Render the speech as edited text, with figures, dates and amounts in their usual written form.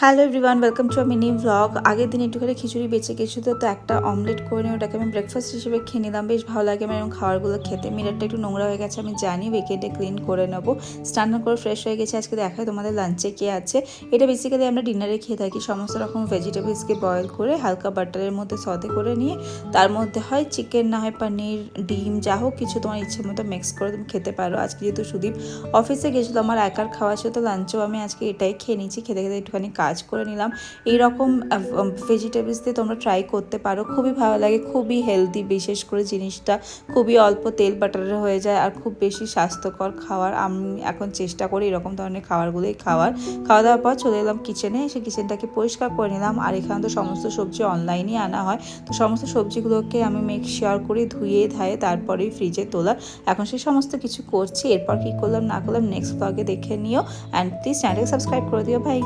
Hello everyone, welcome to a mini vlog. আগের দিন একটুখানি খিচুড়ি বেঁচে গেছিলো, তো একটা অমলেট করে নিয়ে ওটাকে আমি ব্রেকফাস্ট হিসেবে খেয়ে নিলাম। বেশ ভালো লাগে আমার এরকম খাবারগুলো খেতে। মিরারটা একটু নোংরা হয়ে গেছে, আমি জানি, উইকেন্ডে ক্লিন করে নেবো। স্নান করে ফ্রেশ হয়ে গেছে। আজকে দেখায় তোমাদের লাঞ্চে কে আছে। এটা বেসিক্যালি আমরা ডিনারে খেয়ে থাকি। সমস্ত রকম ভেজিটেবলসকে বয়েল করে হালকা বাটারের মধ্যে সতে করে নিয়ে তার মধ্যে হয় চিকেন, না হয় পনির, ডিম, যা হোক কিছু তোমার ইচ্ছে মতো মিক্স করে তুমি খেতে পারো। আজকে যেহেতু সুদীপ অফিসে গেছিলো, আমার একার খাওয়া ছিল, তো লাঞ্চেও আমি আজকে এটাই খেয়ে নিচ্ছি। খেতে খেতে একটুখানি কাজ করে নিলাম। এইরকম ভেজিটেবলস দিয়ে তোমরা ট্রাই করতে পারো, খুবই ভালো লাগে, খুবই হেলদি। বিশেষ করে জিনিসটা খুবই অল্প তেল বাটারের হয়ে যায় আর খুব বেশি স্বাস্থ্যকর খাবার। আমি এখন চেষ্টা করি এরকম ধরনের খাবারগুলোই খাওয়া দাওয়ার পর চলে এলাম কিচেনে। এসে কিচেনটাকে পরিষ্কার করে নিলাম। আর এখানে তো সমস্ত সবজি অনলাইনই আনা হয়, তো সমস্ত সবজিগুলোকে আমি মেক শিওর করে ধুয়ে ধায়ে তারপরেই ফ্রিজে তোলার। এখন সেই সমস্ত কিছু করছি। এরপর কী করলাম না করলাম নেক্সট ব্লগে দেখে নিও। অ্যান্ড প্লিজ চ্যানেলকে সাবস্ক্রাইব করে দিও ভাই।